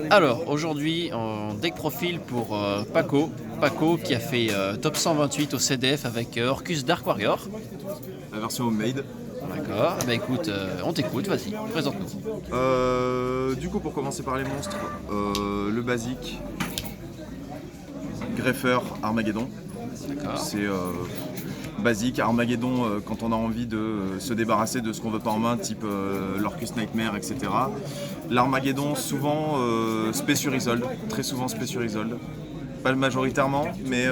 Alors, aujourd'hui, en deck profil pour Paco. Paco qui a fait top 128 au CDF avec Orcus Dark Warrior. La version homemade. D'accord, bah écoute, on t'écoute, vas-y, présente-nous. Du coup, pour commencer par les monstres, le basique, Greffeur, Armageddon. D'accord. C'est basique, Armageddon quand on a envie de se débarrasser de ce qu'on veut pas en main, type l'Orcus Nightmare, etc. L'Armageddon, souvent spé sur Isolde, très souvent spé sur Isolde. Pas majoritairement, mais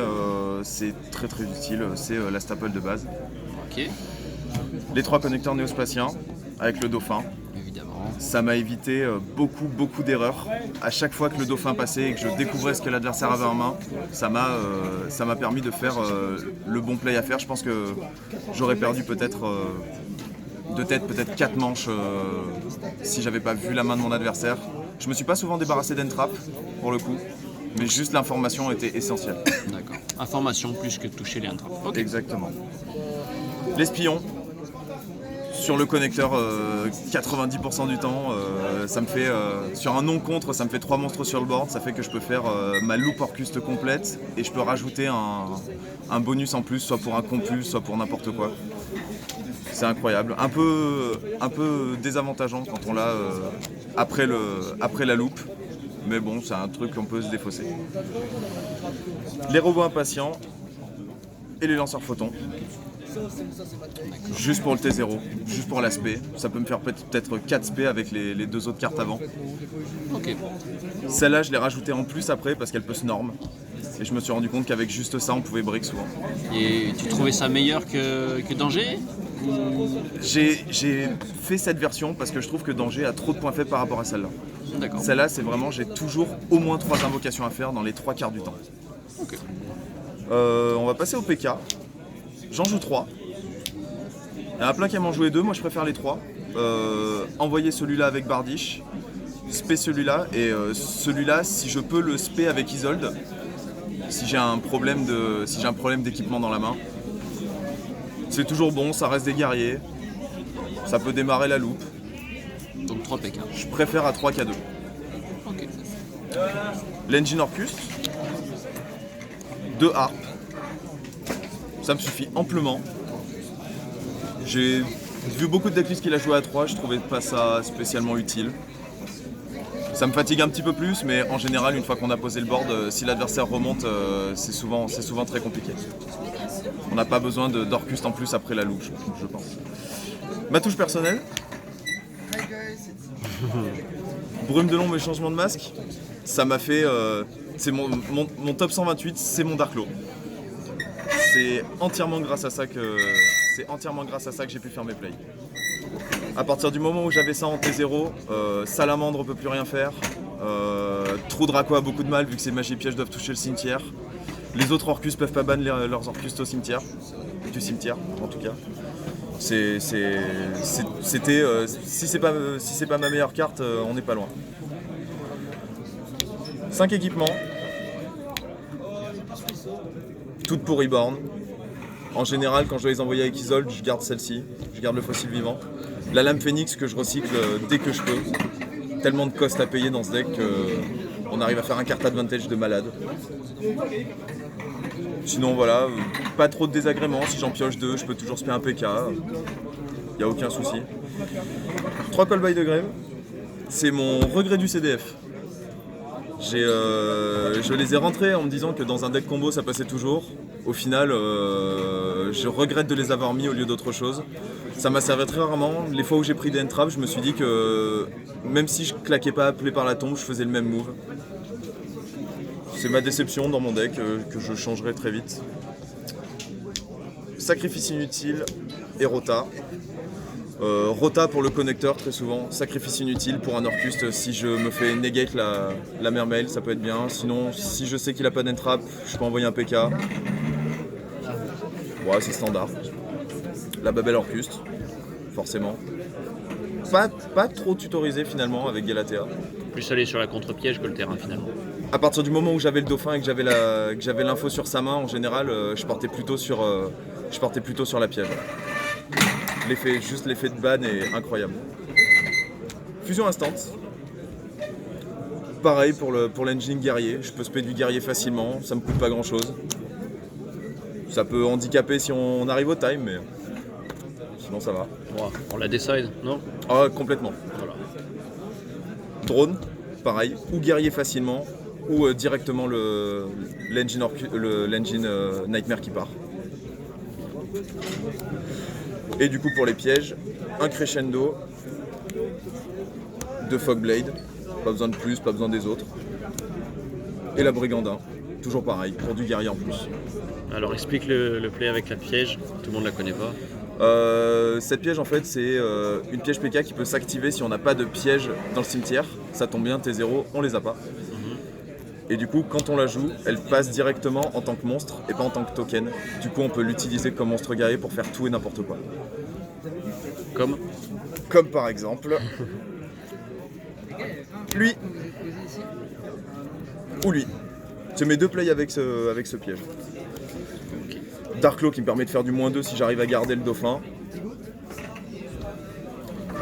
c'est très très utile, c'est la staple de base. Ok, Les 3 connecteurs néospatiens avec le dauphin. évidemment. Ça m'a évité beaucoup d'erreurs. À chaque fois que le dauphin passait et que je découvrais ce que l'adversaire avait en main, ça m'a permis de faire le bon play à faire. Je pense que j'aurais perdu peut-être de tête, peut-être 4 manches si j'avais pas vu la main de mon adversaire. Je me suis pas souvent débarrassé d'entrap pour le coup, mais juste l'information était essentielle. D'accord. Information plus que toucher les entraves. Ok. Exactement. L'espion. Sur le connecteur, 90% du temps, ça me fait, sur un non-contre, ça me fait 3 monstres sur le board, ça fait que je peux faire ma loupe Orcuste complète et je peux rajouter un bonus en plus, soit pour un compulse, soit pour n'importe quoi. C'est incroyable. Un peu désavantageant quand on l'a après la loupe, mais bon, c'est un truc qu'on peut se défausser. Les robots impatients et les lanceurs photons. Juste pour le T0, juste pour l'aspect. Ça peut me faire peut-être 4 spé avec les 2 autres cartes avant. Ok. Celle-là, je l'ai rajoutée en plus après parce qu'elle peut se norme. Et je me suis rendu compte qu'avec juste ça, on pouvait break souvent. Et tu trouvais ça meilleur que Danger J'ai fait cette version parce que je trouve que Danger a trop de points faibles par rapport à celle-là. D'accord. Celle-là, c'est vraiment, j'ai toujours au moins 3 invocations à faire dans les 3 quarts du temps. Ok. On va passer au PK. J'en joue 3. Il y en a plein qui aiment en jouer 2, moi je préfère les 3. Envoyer celui-là avec Bardiche, spé celui-là, et celui-là, si je peux le spé avec Isolde, si j'ai un problème d'équipement dans la main. C'est toujours bon, ça reste des guerriers, ça peut démarrer la loupe. Donc 3 PK. Je préfère à 3 qu'à 2. Ok. L'Engine Orcus, 2 harpes, ça me suffit amplement. J'ai vu beaucoup de decklists qu'il a joué à 3, je trouvais pas ça spécialement utile. Ça me fatigue un petit peu plus, mais en général, une fois qu'on a posé le board, si l'adversaire remonte, c'est souvent très compliqué. On n'a pas besoin d'Orcus en plus après la loupe, je pense. Ma touche personnelle. Brume de l'ombre et changement de masque. Ça m'a fait... c'est mon top 128, c'est mon Dark Law. C'est entièrement grâce à ça que j'ai pu faire mes plays. À partir du moment où j'avais ça en T0, Salamandre peut plus rien faire. Trou Draco a beaucoup de mal vu que ses magies pièges doivent toucher le cimetière. Les autres Orcus peuvent pas ban leurs Orcus au cimetière. Du cimetière en tout cas. C'était si c'est pas ma meilleure carte, on n'est pas loin. 5 équipements. Toutes pour Reborn. En général, quand je dois les envoyer avec Isolde, je garde celle-ci. Je garde le fossile vivant. La lame phénix que je recycle dès que je peux. Tellement de cost à payer dans ce deck qu'on arrive à faire un carte advantage de malade. Sinon voilà, pas trop de désagréments. Si j'en pioche 2, je peux toujours spé un PK. Il n'y a aucun souci. 3 Call by the Grave. C'est mon regret du CDF. Je les ai rentrés en me disant que dans un deck combo ça passait toujours. Au final, je regrette de les avoir mis au lieu d'autre chose. Ça m'a servi très rarement. Les fois où j'ai pris des entraves, je me suis dit que même si je claquais pas appelé par la tombe, je faisais le même move. C'est ma déception dans mon deck que je changerai très vite. Sacrifice inutile et Rota. Rota pour le connecteur très souvent, sacrifice inutile pour un Orcust si je me fais negate la mermail, ça peut être bien. Sinon, si je sais qu'il a pas d'entrap, je peux envoyer un PK. Ouais, c'est standard. La Babel Orcust, forcément. Pas trop tutorisé finalement avec Galatea. Plus aller sur la contre-piège que le terrain finalement. À partir du moment où j'avais le dauphin et que j'avais l'info sur sa main, en général, je partais plutôt sur la piège. Juste l'effet de ban est incroyable. Fusion instant. Pareil pour l'engine guerrier, je peux spé du guerrier facilement, ça me coûte pas grand chose. Ça peut handicaper si on arrive au time, mais sinon ça va. Wow. On la décide, non? Ah, complètement. Voilà. Drone, pareil, ou guerrier facilement, ou directement l'engine Nightmare qui part. Et du coup pour les pièges, un crescendo, 2 Fogblade, pas besoin de plus, pas besoin des autres. Et la Brigandin, toujours pareil, pour du guerrier en plus. Alors explique le play avec la piège, tout le monde la connaît pas. Cette piège en fait c'est une piège PK qui peut s'activer si on n'a pas de piège dans le cimetière. Ça tombe bien, T0, on les a pas. Et du coup quand on la joue, elle passe directement en tant que monstre et pas en tant que token. Du coup on peut l'utiliser comme monstre guerrier pour faire tout et n'importe quoi. Comme par exemple lui ou lui. C'est mes 2 plays avec ce piège. Darklaw qui me permet de faire du -2 si j'arrive à garder le dauphin.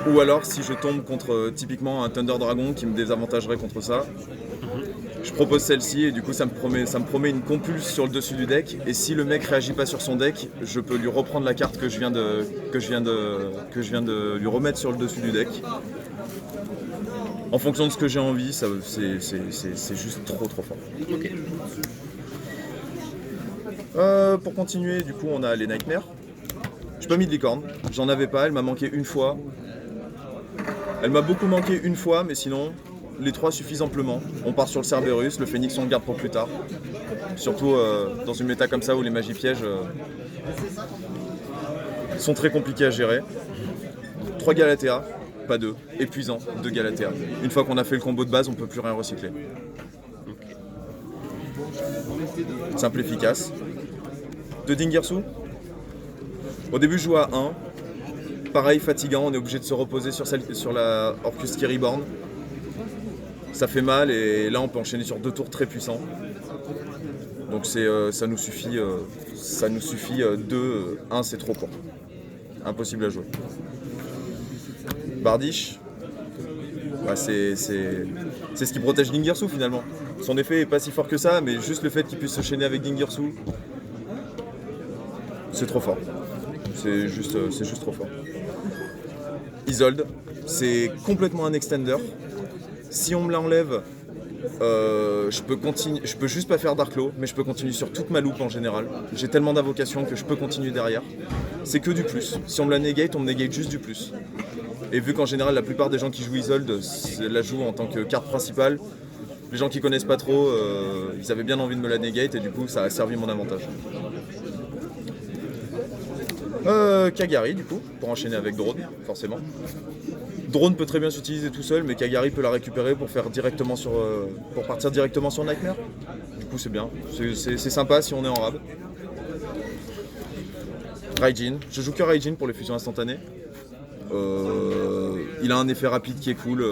Ou alors si je tombe contre typiquement un Thunder Dragon qui me désavantagerait contre ça. Je propose celle-ci et du coup ça me promet une compulse sur le dessus du deck. Et si le mec réagit pas sur son deck, je peux lui reprendre la carte que je viens de lui remettre sur le dessus du deck. En fonction de ce que j'ai envie, c'est juste trop fort. Ok. Pour continuer, du coup on a les Nightmares. J'ai pas mis de licorne, j'en avais pas, elle m'a manqué une fois. Elle m'a beaucoup manqué une fois, mais sinon les 3 suffisent amplement. On part sur le Cerberus, le Phoenix on le garde pour plus tard. Surtout dans une méta comme ça où les magies pièges sont très compliquées à gérer. 3 Galatea, pas 2, épuisant, 2 Galatea. Une fois qu'on a fait le combo de base, on peut plus rien recycler. Simple, efficace. 2 Dingirsu. Au début je joue à 1. Pareil, fatigant, on est obligé de se reposer sur la Orcus qui Reborn. Ça fait mal et là on peut enchaîner sur 2 tours très puissants. Donc ça nous suffit 2, 1 c'est trop court. Impossible à jouer. Bardiche, bah c'est ce qui protège Dingirsu finalement. Son effet est pas si fort que ça, mais juste le fait qu'il puisse se chaîner avec Dingirsu, c'est trop fort. C'est juste trop fort. Isolde, c'est complètement un extender. Si on me l'enlève, je peux juste pas faire Darklaw, mais je peux continuer sur toute ma loupe en général. J'ai tellement d'invocations que je peux continuer derrière. C'est que du plus. Si on me la negate, on me negate juste du plus. Et vu qu'en général la plupart des gens qui jouent Isolde la jouent en tant que carte principale, les gens qui connaissent pas trop, ils avaient bien envie de me la negate et du coup ça a servi mon avantage. Kagari du coup, pour enchaîner avec Drone, forcément. Drone peut très bien s'utiliser tout seul, mais Kagari peut la récupérer pour partir directement sur Nightmare. Du coup c'est bien, c'est sympa si on est en rab. Raijin, je joue que Raijin pour les fusions instantanées. Il a un effet rapide qui est cool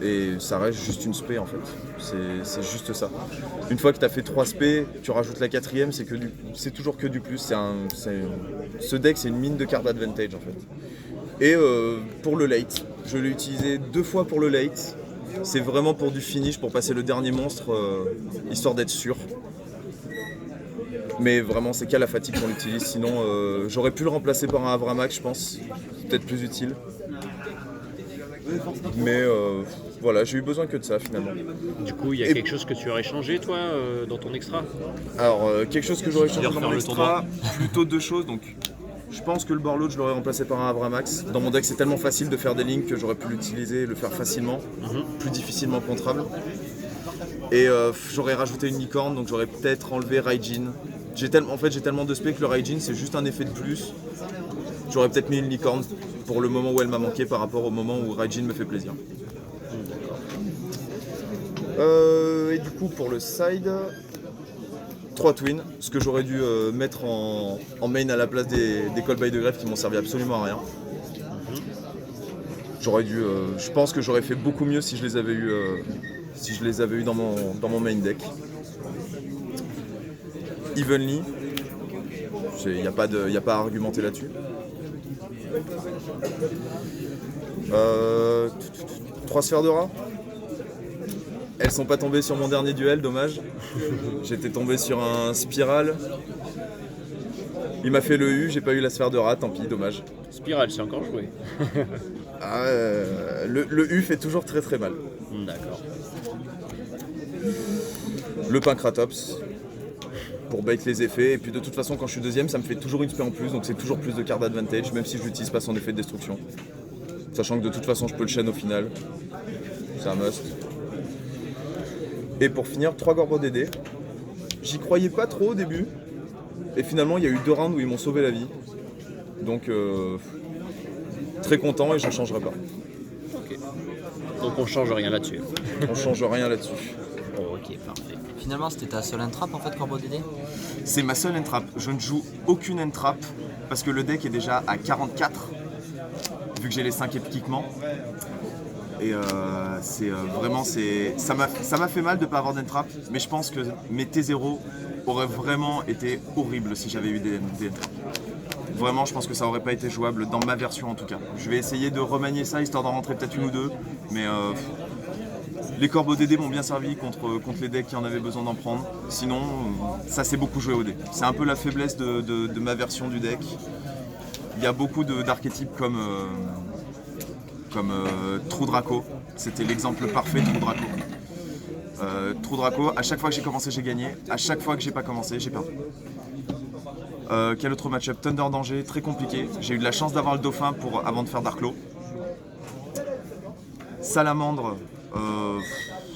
et ça reste juste une spé en fait. C'est juste ça. Une fois que tu as fait 3 spé, tu rajoutes la 4ème, c'est toujours que du plus. Ce deck c'est une mine de card advantage en fait. Et pour le late, je l'ai utilisé 2 fois pour le late. C'est vraiment pour du finish, pour passer le dernier monstre, histoire d'être sûr. Mais vraiment c'est qu'à la fatigue qu'on l'utilise, sinon j'aurais pu le remplacer par un Avramax je pense, peut-être plus utile. Mais voilà, j'ai eu besoin que de ça finalement. Du coup, il y a quelque chose que tu aurais changé toi dans ton extra? Alors quelque chose que j'aurais changé dans mon extra, plutôt 2 choses. Donc je pense que le Borload je l'aurais remplacé par un Avramax. Dans mon deck c'est tellement facile de faire des lignes que j'aurais pu l'utiliser et le faire facilement, plus difficilement contrable. Et j'aurais rajouté une licorne, donc j'aurais peut-être enlevé Raijin. J'ai tellement de spé que le Raijin c'est juste un effet de plus. J'aurais peut-être mis une licorne pour le moment où elle m'a manqué par rapport au moment où Raijin me fait plaisir. Et du coup pour le side, 3 twins, ce que j'aurais dû mettre en main à la place des Call by the Grave qui m'ont servi absolument à rien. Je pense que j'aurais fait beaucoup mieux si je les avais eu dans mon main deck. Evenly, il n'y a pas à argumenter là-dessus. 3 sphères de rat. Elles sont pas tombées sur mon dernier duel, dommage. J'étais tombé sur un Spiral. Il m'a fait le U, j'ai pas eu la sphère de rat, tant pis, dommage. Spiral, c'est encore joué. Le U fait toujours très très mal. D'accord. Le Pancratops pour bait les effets, et puis de toute façon quand je suis deuxième ça me fait toujours une spé en plus, donc c'est toujours plus de card advantage, même si je l'utilise pas son effet de destruction. Sachant que de toute façon je peux le chaîne au final. C'est un must. Et pour finir, 3 Gorbo DD. J'y croyais pas trop au début. Et finalement il y a eu 2 rounds où ils m'ont sauvé la vie. Donc très content et j'en changerai pas. Ok. Donc on change rien là-dessus. On change rien là-dessus. Ok, parfait. Finalement, c'était ta seule entrap en fait, Corbeau DD? C'est ma seule entrap. Je ne joue aucune entrap parce que le deck est déjà à 44 vu que j'ai les 5 équipements. Et ça m'a fait mal de ne pas avoir d'entrap, mais je pense que mes T0 auraient vraiment été horribles si j'avais eu des entraps. Vraiment, je pense que ça aurait pas été jouable dans ma version en tout cas. Je vais essayer de remanier ça histoire d'en rentrer peut-être une ou deux, mais les Corbeaux DD m'ont bien servi contre les decks qui en avaient besoin d'en prendre. Sinon, ça s'est beaucoup joué au dé. C'est un peu la faiblesse de ma version du deck. Il y a beaucoup d'archétypes comme Trou Draco. C'était l'exemple parfait de Trou Draco. Trou Draco, à chaque fois que j'ai commencé, j'ai gagné. À chaque fois que j'ai pas commencé, j'ai perdu. Quel autre match-up? Thunder Danger, très compliqué. J'ai eu de la chance d'avoir le dauphin avant de faire Darklo. Salamandre,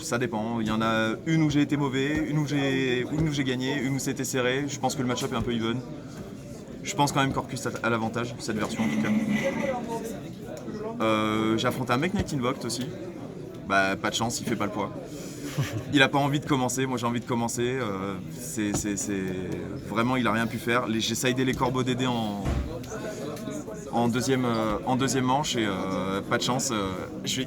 ça dépend. Il y en a une où j'ai été mauvais, une où j'ai gagné, une où c'était serré. Je pense que le match-up est un peu even. Je pense quand même qu'Orcus a l'avantage, cette version en tout cas. J'ai affronté un mec Night Invoked aussi. Bah, pas de chance, il fait pas le poids. Il a pas envie de commencer, moi j'ai envie de commencer. Vraiment, il a rien pu faire. J'ai sidé les Corbeaux DD en deuxième manche et pas de chance.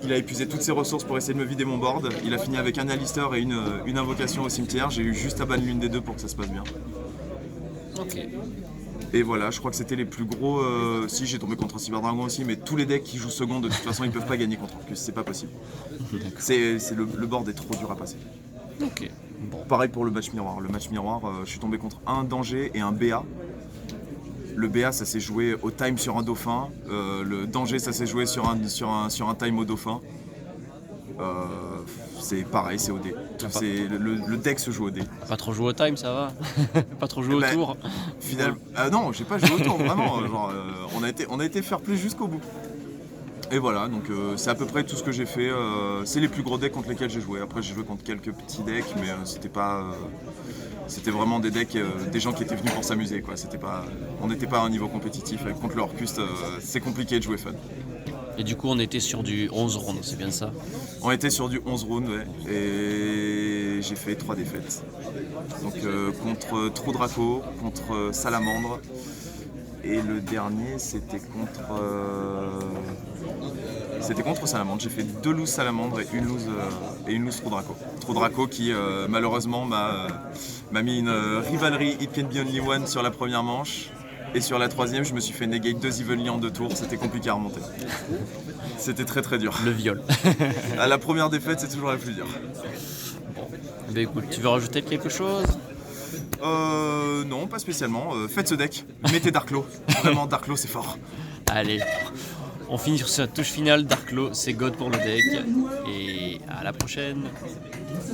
Il a épuisé toutes ses ressources pour essayer de me vider mon board. Il a fini avec un Alistair et une invocation au cimetière. J'ai eu juste à ban l'une des deux pour que ça se passe bien. Ok. Et voilà, je crois que c'était les plus gros. Si, j'ai tombé contre Cyberdragon aussi, mais tous les decks qui jouent seconde, de toute façon, ils peuvent pas gagner contre Orcus, c'est pas possible. Le board est trop dur à passer. Ok. Bon. Pareil pour le match miroir. Le match miroir, je suis tombé contre un danger et un BA. Le BA, ça s'est joué au time sur un dauphin. Le danger, ça s'est joué sur un time au dauphin. C'est pareil, c'est au dé. Le deck se joue au dé. Pas trop joué au time, ça va. Pas trop joué au tour. Non, j'ai pas joué au tour, vraiment. On a été fair play jusqu'au bout. Et voilà, donc c'est à peu près tout ce que j'ai fait. C'est les plus gros decks contre lesquels j'ai joué. Après, j'ai joué contre quelques petits decks, mais c'était vraiment des decks, des gens qui étaient venus pour s'amuser, quoi. On n'était pas à un niveau compétitif. Contre le Orcus, c'est compliqué de jouer fun. Et du coup, on était sur du 11 rounds, c'est bien ça? On était sur du 11 rounds, ouais. Et j'ai fait 3 défaites. Donc contre Trou Draco, contre Salamandre. Et le dernier, c'était contre Salamandre. J'ai fait 2 loses Salamandre et une lose Trou Draco. Trou Draco qui malheureusement m'a mis une rivalry It Can Be Only One sur la première manche. Et sur la troisième, je me suis fait negate 2 Evenly en 2 tours, c'était compliqué à remonter. C'était très très dur. Le viol. La première défaite, c'est toujours la plus dure. Bon. Bah écoute, tu veux rajouter quelque chose? Non, pas spécialement. Faites ce deck. Mettez Darklo. Vraiment, Darklo, c'est fort. Allez, on finit sur cette touche finale. Darklo, c'est God pour le deck. Et à la prochaine.